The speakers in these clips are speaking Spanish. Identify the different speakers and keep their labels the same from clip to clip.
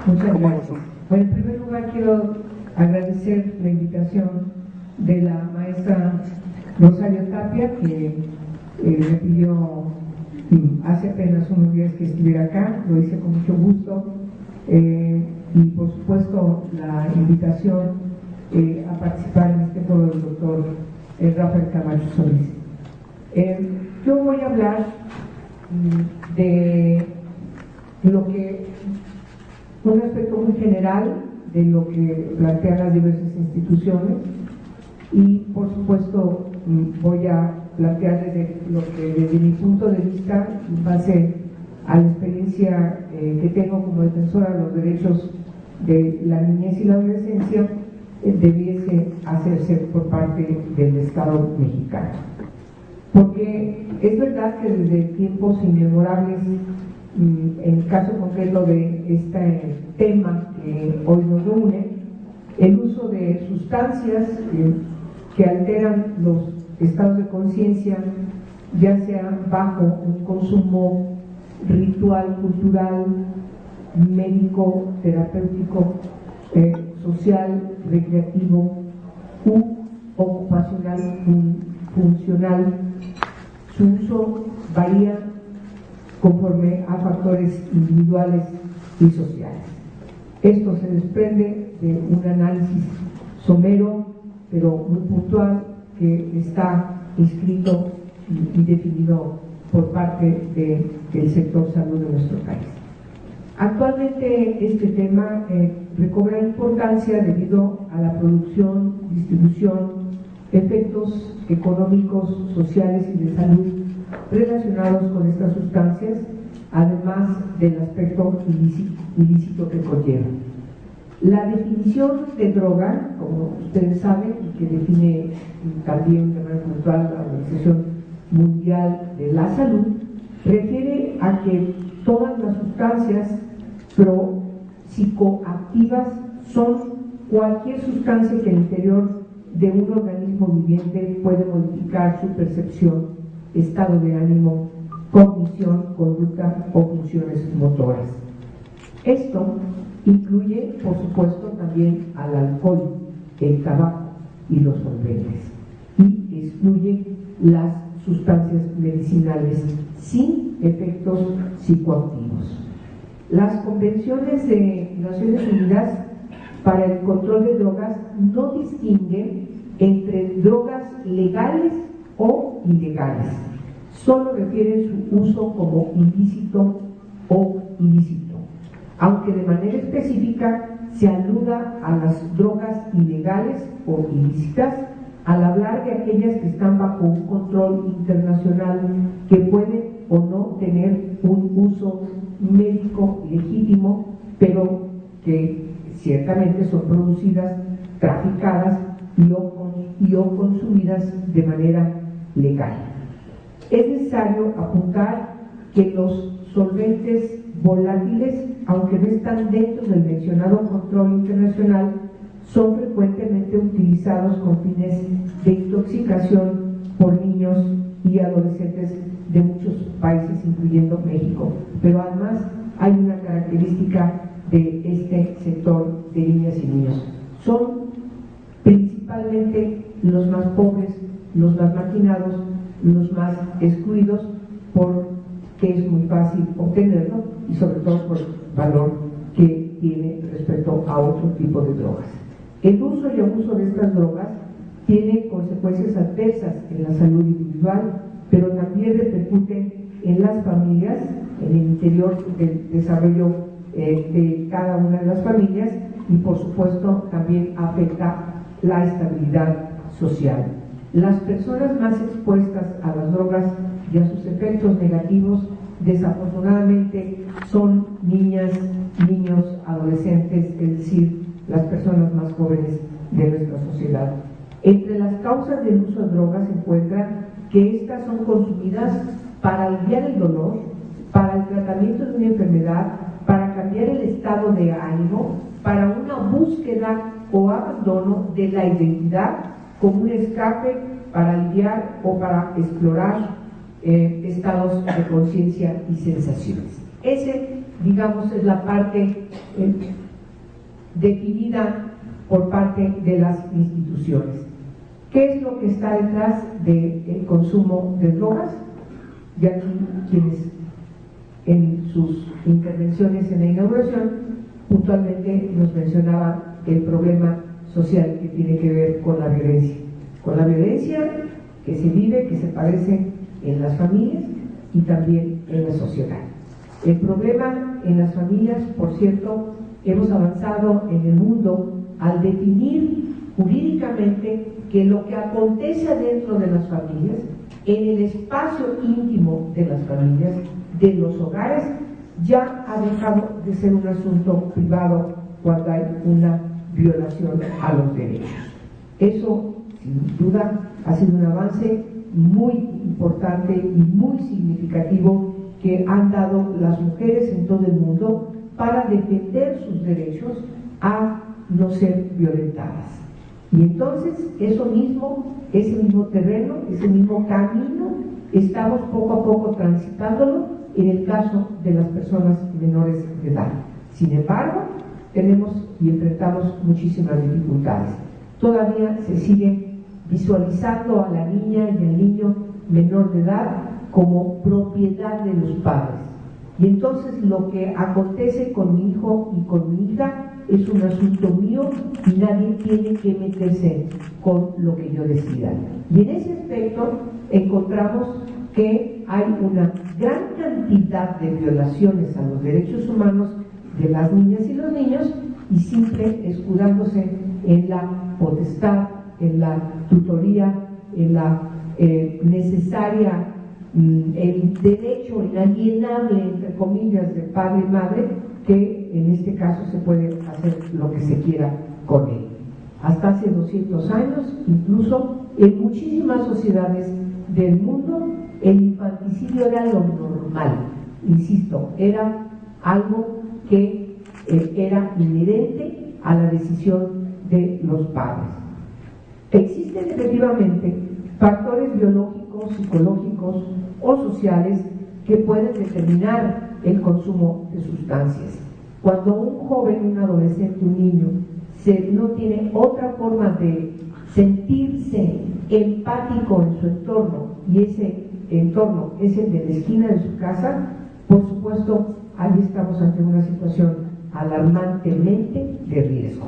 Speaker 1: Muchas gracias. Bueno, en primer lugar quiero agradecer la invitación de la maestra Rosario Tapia, que me pidió hace apenas unos días que estuviera acá. Lo hice con mucho gusto, y por supuesto la invitación a participar en este foro del doctor Rafael Camacho Solís. Yo voy a hablar de lo que, un aspecto muy general de lo que plantean las diversas instituciones, y por supuesto voy a plantear desde lo que desde mi punto de vista, en base a la experiencia que tengo como defensora de los derechos de la niñez y la adolescencia, debiese hacerse por parte del Estado mexicano. Porque es verdad que desde tiempos inmemorables, en el caso concreto de este tema que hoy nos reúne, el uso de sustancias que alteran los estados de conciencia, ya sea bajo un consumo ritual, cultural, médico, terapéutico, social, recreativo u ocupacional, funcional, su uso varía conforme a factores individuales y sociales. Esto se desprende de un análisis somero, pero muy puntual, que está inscrito y definido por parte del sector salud de nuestro país. Actualmente este tema recobra importancia debido a la producción, distribución, efectos económicos, sociales y de salud relacionados con estas sustancias, además del aspecto ilícito que conlleva. La definición de droga, como ustedes saben, y que define también de manera puntual la Organización Mundial de la Salud, refiere a que todas las sustancias psicoactivas son cualquier sustancia que al interior de un organismo viviente puede modificar su percepción, estado de ánimo, cognición, conducta o funciones motoras. Esto incluye, por supuesto, también al alcohol, el tabaco y los solventes, y excluye las sustancias medicinales sin efectos psicoactivos. Las convenciones de Naciones Unidas para el control de drogas no distinguen entre drogas legales o ilegales, solo refieren su uso como ilícito o ilícito, aunque de manera específica se aluda a las drogas ilegales o ilícitas al hablar de aquellas que están bajo un control internacional, que pueden o no tener un uso médico legítimo, pero que ciertamente son producidas, traficadas y o consumidas de manera legal. Es necesario apuntar que los solventes volátiles, aunque no están dentro del mencionado control internacional, son frecuentemente utilizados con fines de intoxicación por niños y adolescentes de muchos países, incluyendo México. Pero además hay una característica de este sector de niñas y niños: son principalmente los más pobres, los más marginados, los más excluidos, porque es muy fácil obtenerlo y sobre todo por el valor que tiene respecto a otro tipo de drogas. El uso y abuso de estas drogas tiene consecuencias adversas en la salud individual, pero también repercuten en las familias, en el interior del desarrollo de cada una de las familias, y por supuesto también afecta la estabilidad social. Las personas más expuestas a las drogas y a sus efectos negativos, desafortunadamente, son niñas, niños, adolescentes, es decir, las personas más jóvenes de nuestra sociedad. Entre las causas del uso de drogas se encuentra que estas son consumidas para aliviar el dolor, para el tratamiento de una enfermedad, para cambiar el estado de ánimo, para una búsqueda o abandono de la identidad, como un escape, para aliviar o para explorar estados de conciencia y sensaciones. Ese, digamos, es la parte definida por parte de las instituciones. ¿Qué es lo que está detrás del consumo de drogas? Ya aquí quienes en sus intervenciones en la inauguración puntualmente nos mencionaban el problema social que tiene que ver con la violencia que se vive, que se padece en las familias y también en la sociedad. El problema en las familias, por cierto, hemos avanzado en el mundo al definir jurídicamente que lo que acontece adentro de las familias, en el espacio íntimo de las familias, de los hogares, ya ha dejado de ser un asunto privado cuando hay una violación a los derechos. Eso, sin duda, ha sido un avance muy importante y muy significativo que han dado las mujeres en todo el mundo para defender sus derechos a no ser violentadas. Y entonces eso mismo, ese mismo terreno, ese mismo camino, estamos poco a poco transitándolo en el caso de las personas menores de edad. Sin embargo, tenemos y enfrentamos muchísimas dificultades. Todavía se sigue visualizando a la niña y al niño menor de edad como propiedad de los padres. Y entonces lo que acontece con mi hijo y con mi hija es un asunto mío y nadie tiene que meterse con lo que yo decida. Y en ese aspecto encontramos que hay una gran cantidad de violaciones a los derechos humanos de las niñas y los niños, y siempre escudándose en la potestad, en la tutoría, en la necesaria, el derecho inalienable, entre comillas, de padre y madre, que en este caso se puede hacer lo que se quiera con él. Hasta hace 200 años, incluso en muchísimas sociedades del mundo, el infanticidio era lo normal, insisto, era algo que era inherente a la decisión de los padres. Existen efectivamente factores biológicos, psicológicos o sociales que pueden determinar el consumo de sustancias. Cuando un joven, un adolescente, un niño no tiene otra forma de sentirse empático en su entorno, y ese entorno es el de la esquina de su casa, por supuesto, ahí estamos ante una situación alarmantemente de riesgo,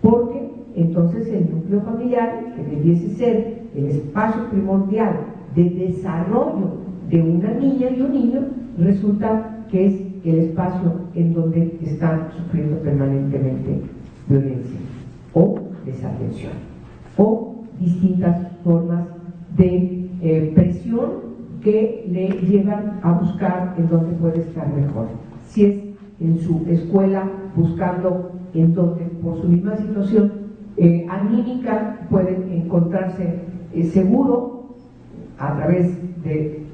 Speaker 1: porque entonces el núcleo familiar, que debiese ser el espacio primordial de desarrollo de una niña y un niño, resulta que es el espacio en donde están sufriendo permanentemente violencia o desatención o distintas formas de presión que le llevan a buscar en donde puede estar mejor. Si es en su escuela, buscando en donde por su misma situación anímica pueden encontrarse seguro a través de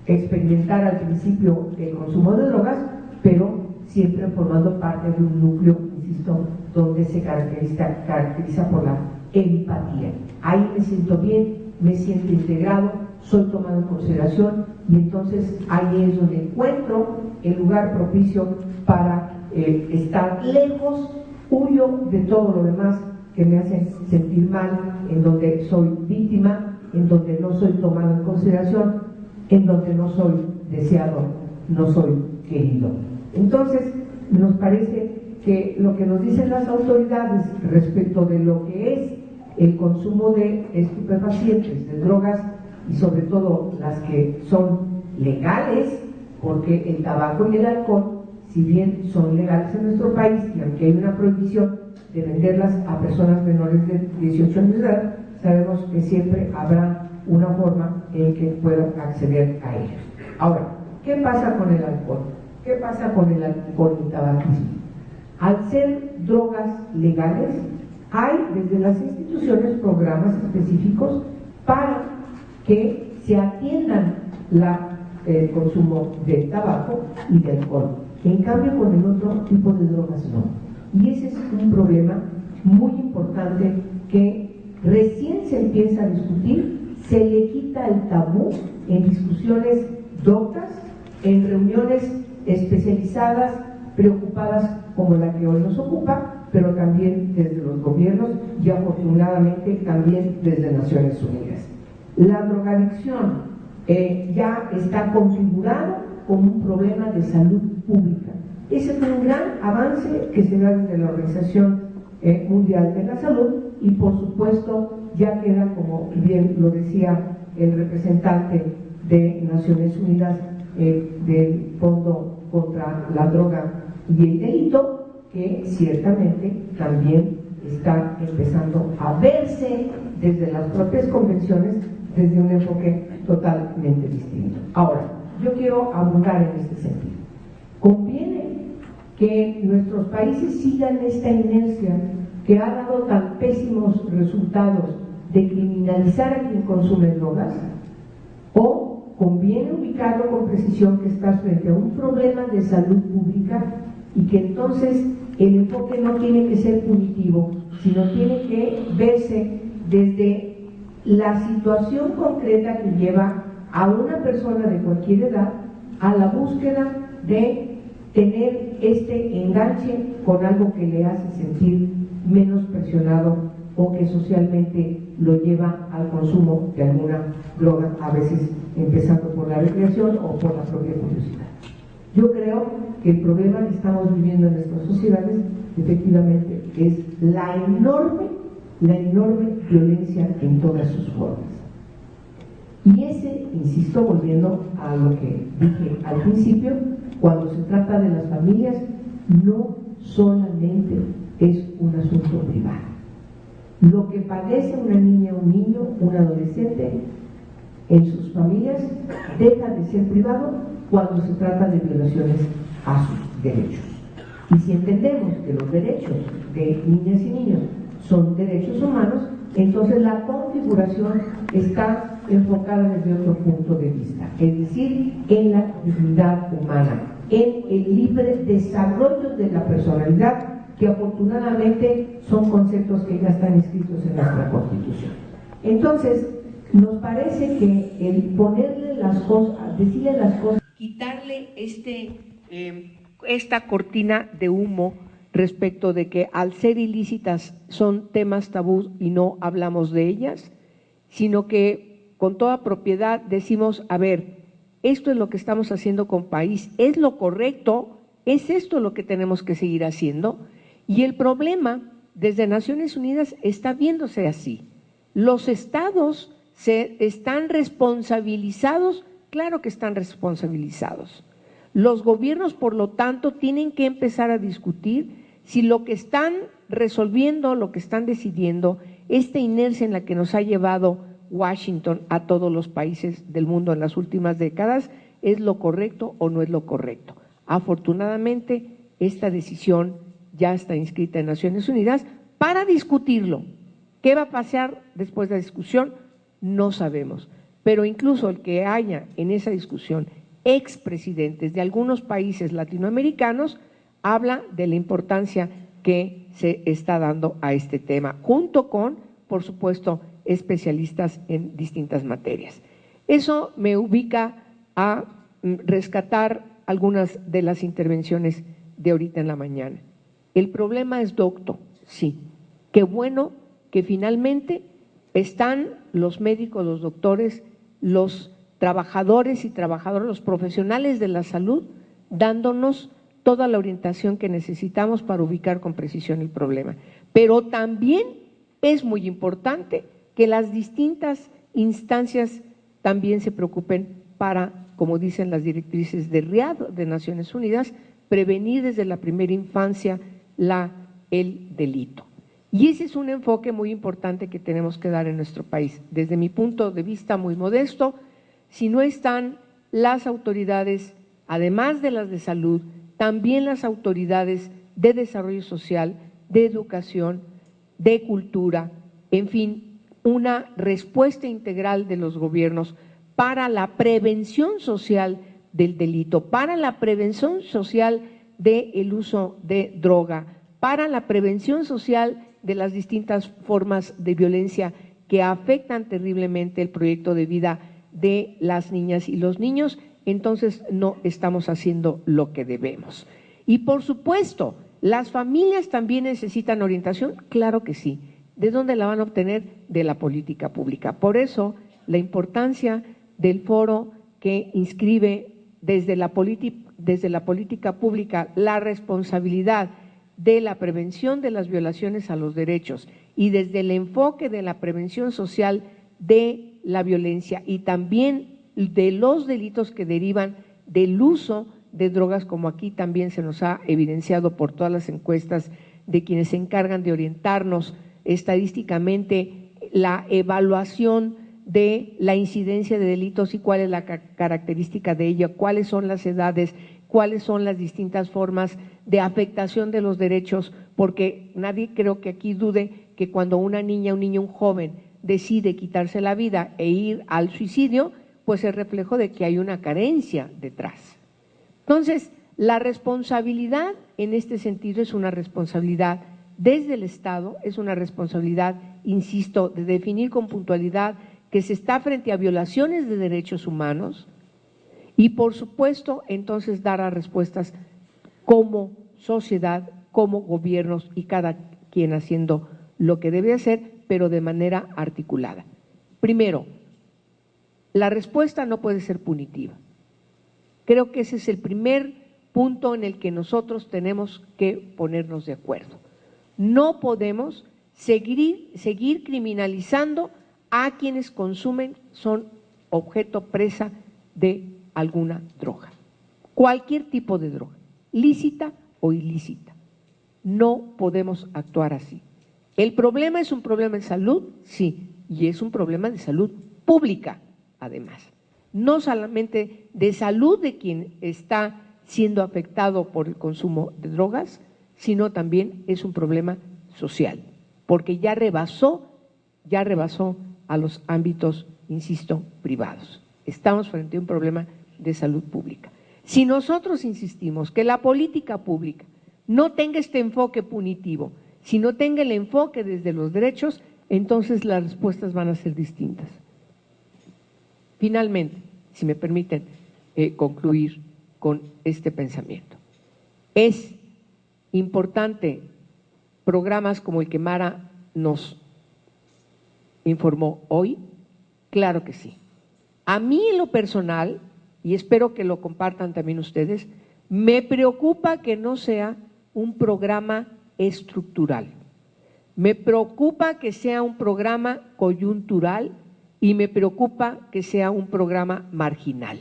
Speaker 1: experimentar al principio el consumo de drogas, pero siempre formando parte de un núcleo, insisto, donde se caracteriza por la empatía. Ahí me siento bien, me siento integrado, soy tomado en consideración, y entonces ahí es donde encuentro el lugar propicio para estar lejos, huyo de todo lo demás que me hace sentir mal, en donde soy víctima, en donde no soy tomado en consideración, en donde no soy deseado, no soy querido. Entonces, nos parece que lo que nos dicen las autoridades respecto de lo que es el consumo de estupefacientes, de drogas, y sobre todo las que son legales, porque el tabaco y el alcohol, si bien son legales en nuestro país, y aunque hay una prohibición de venderlas a personas menores de 18 años de edad, sabemos que siempre habrá una forma en que puedan acceder a ellos. Ahora, ¿qué pasa con el alcohol? ¿Qué pasa con el tabaquismo? Al ser drogas legales, hay desde las instituciones programas específicos para que se atiendan el consumo de tabaco y de alcohol. En cambio, con el otro tipo de drogas no. Y ese es un problema muy importante que recién se empieza a discutir se le quita el tabú en discusiones doctas, en reuniones especializadas, preocupadas como la que hoy nos ocupa, pero también desde los gobiernos y afortunadamente también desde Naciones Unidas. La drogadicción ya está configurado como un problema de salud pública. Ese fue un gran avance que se da desde la Organización Mundial de la Salud y por supuesto ya queda, como bien lo decía el representante de Naciones Unidas del Fondo contra la Droga y el Delito, que ciertamente también está empezando a verse desde las propias convenciones desde un enfoque totalmente distinto. Ahora, yo quiero abundar en este sentido. Conviene que nuestros países sigan esta inercia que ha dado tan pésimos resultados de criminalizar a quien consume drogas, o conviene ubicarlo con precisión que estás frente a un problema de salud pública y que entonces el enfoque no tiene que ser punitivo, sino tiene que verse desde la situación concreta que lleva a una persona de cualquier edad a la búsqueda de tener este enganche con algo que le hace sentir menos presionado o que socialmente lo lleva al consumo de alguna droga, a veces empezando por la recreación o por la propia curiosidad. Yo creo que el problema que estamos viviendo en nuestras sociedades efectivamente es la enorme violencia en todas sus formas. Y ese, insisto, volviendo a lo que dije al principio, cuando se trata de las familias, no solamente es un asunto privado. Lo que padece una niña, un niño, un adolescente en sus familias deja de ser privado cuando se trata de violaciones a sus derechos. Y si entendemos que los derechos de niñas y niños son derechos humanos, entonces la configuración está enfocada desde otro punto de vista, es decir, en la dignidad humana, en el libre desarrollo de la personalidad, que afortunadamente son conceptos que ya están inscritos en nuestra Constitución. Entonces, nos parece que el ponerle las cosas, decirle las cosas, quitarle esta cortina de humo respecto de que al ser ilícitas son temas tabú y no hablamos de ellas, sino que con toda propiedad decimos, a ver, esto es lo que estamos haciendo con país, es lo correcto, es esto lo que tenemos que seguir haciendo. Y el problema desde Naciones Unidas está viéndose así. Los estados están responsabilizados, claro que están responsabilizados. Los gobiernos, por lo tanto, tienen que empezar a discutir si lo que están resolviendo, lo que están decidiendo, esta inercia en la que nos ha llevado Washington a todos los países del mundo en las últimas décadas, es lo correcto o no es lo correcto. Afortunadamente, esta decisión ya está inscrita en Naciones Unidas para discutirlo. ¿Qué va a pasar después de la discusión? No sabemos, pero incluso el que haya en esa discusión expresidentes de algunos países latinoamericanos habla de la importancia que se está dando a este tema, junto con, por supuesto, especialistas en distintas materias. Eso me ubica a rescatar algunas de las intervenciones de ahorita en la mañana. El problema es docto, sí. Qué bueno que finalmente están los médicos, los doctores, los trabajadores y trabajadoras, los profesionales de la salud, dándonos toda la orientación que necesitamos para ubicar con precisión el problema. Pero también es muy importante que las distintas instancias también se preocupen para, como dicen las directrices de Riad de Naciones Unidas, prevenir desde la primera infancia el delito. Y ese es un enfoque muy importante que tenemos que dar en nuestro país. Desde mi punto de vista muy modesto, si no están las autoridades, además de las de salud, también las autoridades de desarrollo social, de educación, de cultura, en fin, una respuesta integral de los gobiernos para la prevención social del delito, para la prevención social del uso de droga, para la prevención social de las distintas formas de violencia
Speaker 2: que afectan terriblemente el proyecto de vida de las niñas y los niños, entonces no estamos haciendo lo que debemos. Y por supuesto, ¿las familias también necesitan orientación? Claro que sí. ¿De dónde la van a obtener? De la política pública. Por eso, la importancia del foro que inscribe desde la política pública la responsabilidad de la prevención de las violaciones a los derechos y desde el enfoque de la prevención social de la violencia y también de los delitos que derivan del uso de drogas, como aquí también se nos ha evidenciado por todas las encuestas de quienes se encargan de orientarnos estadísticamente la evaluación de la incidencia de delitos y cuál es la característica de ella, cuáles son las edades, cuáles son las distintas formas de afectación de los derechos, porque nadie creo que aquí dude que cuando una niña, un niño, un joven decide quitarse la vida e ir al suicidio, pues es reflejo de que hay una carencia detrás. Entonces, la responsabilidad en este sentido es una responsabilidad desde el Estado, es una responsabilidad, insisto, de definir con puntualidad que se está frente a violaciones de derechos humanos y, por supuesto, entonces dar respuestas como sociedad, como gobiernos y cada quien haciendo lo que debe hacer, pero de manera articulada. Primero, la respuesta no puede ser punitiva. Creo que ese es el primer punto en el que nosotros tenemos que ponernos de acuerdo. No podemos seguir criminalizando a quienes consumen, son objeto presa de alguna droga, cualquier tipo de droga, lícita o ilícita. No podemos actuar así. ¿El problema es un problema de salud? Sí, y es un problema de salud pública, además. No solamente de salud de quien está siendo afectado por el consumo de drogas, sino también es un problema social, porque ya rebasó a los ámbitos, insisto, privados. Estamos frente a un problema de salud pública. Si nosotros insistimos que la política pública no tenga este enfoque punitivo, sino tenga el enfoque desde los derechos, entonces las respuestas van a ser distintas. Finalmente, si me permiten concluir con este pensamiento, es importante programas como el que Mara nos informó hoy, claro que sí. A mí en lo personal, y espero que lo compartan también ustedes, me preocupa que no sea un programa estructural. Me preocupa que sea un programa coyuntural y me preocupa que sea un programa marginal.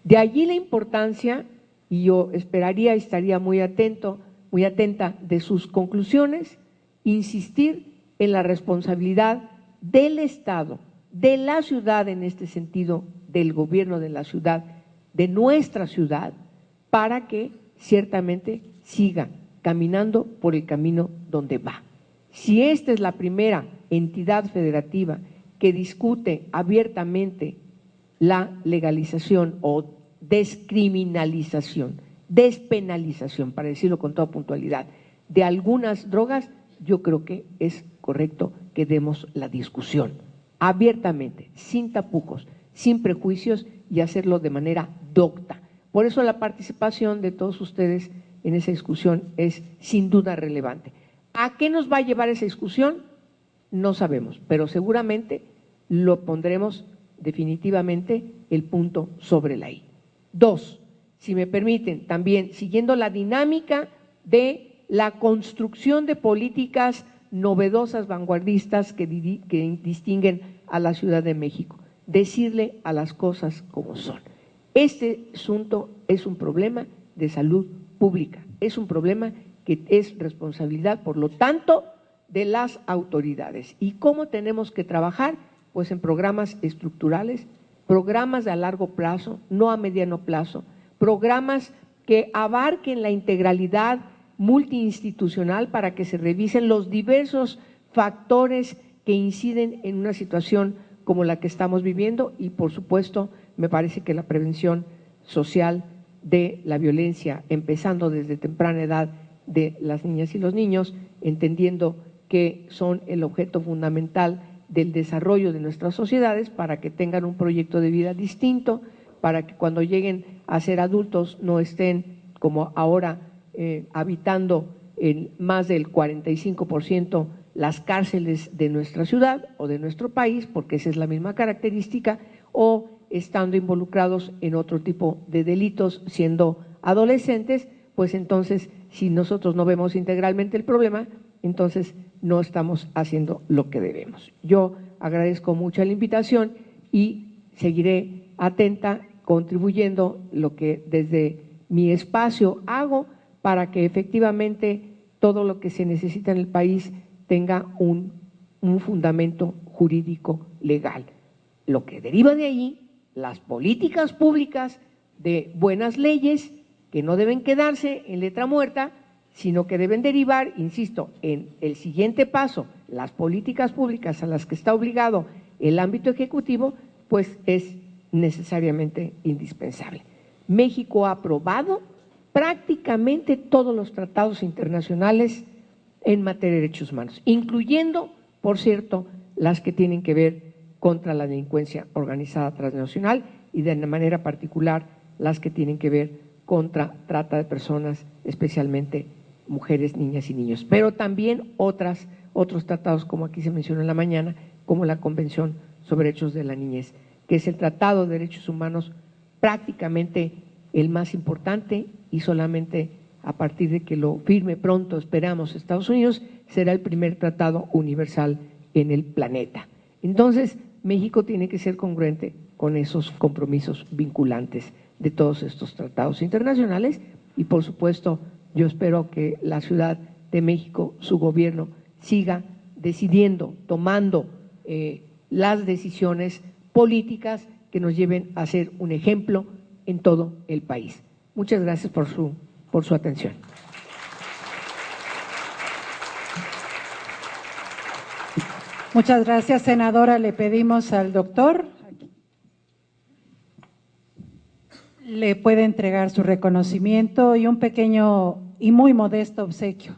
Speaker 2: De allí la importancia, y yo esperaría, estaría muy atenta de sus conclusiones, insistir en la responsabilidad del Estado, de la ciudad en este sentido, del gobierno de la ciudad, de nuestra ciudad, para que ciertamente siga caminando por el camino donde va. Si esta es la primera entidad federativa que discute abiertamente la legalización o descriminalización, despenalización, para decirlo con toda puntualidad, de algunas drogas, yo creo que es correcto que demos la discusión abiertamente, sin tapujos, sin prejuicios y hacerlo de manera docta. Por eso la participación de todos ustedes en esa discusión es sin duda relevante. ¿A qué nos va a llevar esa discusión? No sabemos, pero seguramente lo pondremos definitivamente el punto sobre la I. Dos, si me permiten, también siguiendo la dinámica de la construcción de políticas novedosas, vanguardistas que distinguen a la Ciudad de México, decirle a las cosas como son. Este asunto es un problema de salud pública, es un problema que es responsabilidad, por lo tanto, de las autoridades. ¿Y cómo tenemos que trabajar? Pues en programas estructurales, programas a largo plazo, no a mediano plazo, programas que abarquen la integralidad multiinstitucional para que se revisen los diversos factores que inciden en una situación como la que estamos viviendo y, por supuesto, me parece que la prevención social de la violencia, empezando desde temprana edad de las niñas y los niños, entendiendo que son el objeto fundamental del desarrollo de nuestras sociedades para que tengan un proyecto de vida distinto, para que cuando lleguen a ser adultos no estén como ahora habitando en más del 45% las cárceles de nuestra ciudad o de nuestro país, porque esa es la misma característica, o estando involucrados en otro tipo de delitos siendo adolescentes, pues entonces si nosotros no vemos integralmente el problema, entonces no estamos haciendo lo que debemos. Yo agradezco mucho la invitación y seguiré atenta, contribuyendo lo que desde mi espacio hago para que efectivamente todo lo que se necesita en el país tenga un fundamento jurídico legal. Lo que deriva de ahí, las políticas públicas de buenas leyes que no deben quedarse en letra muerta, sino que deben derivar, insisto, en el siguiente paso, las políticas públicas a las que está obligado el ámbito ejecutivo, pues es necesariamente indispensable. México ha aprobado prácticamente todos los tratados internacionales en materia de derechos humanos, incluyendo, por cierto, las que tienen que ver contra la delincuencia organizada transnacional y de manera particular las que tienen que ver contra trata de personas, especialmente mujeres, niñas y niños, pero también otros tratados, como aquí se mencionó en la mañana, como la Convención sobre Derechos de la Niñez, que es el Tratado de Derechos Humanos prácticamente el más importante, y solamente a partir de que lo firme pronto, esperamos, Estados Unidos, será el primer tratado universal en el planeta. Entonces, México tiene que ser congruente con esos compromisos vinculantes de todos estos tratados internacionales y, por supuesto, yo espero que la Ciudad de México, su gobierno, siga decidiendo, tomando las decisiones políticas que nos lleven a ser un ejemplo en todo el país. Muchas gracias por su atención.
Speaker 3: Muchas gracias, senadora. Le pedimos al doctor, le puede entregar su reconocimiento y un pequeño y muy modesto obsequio.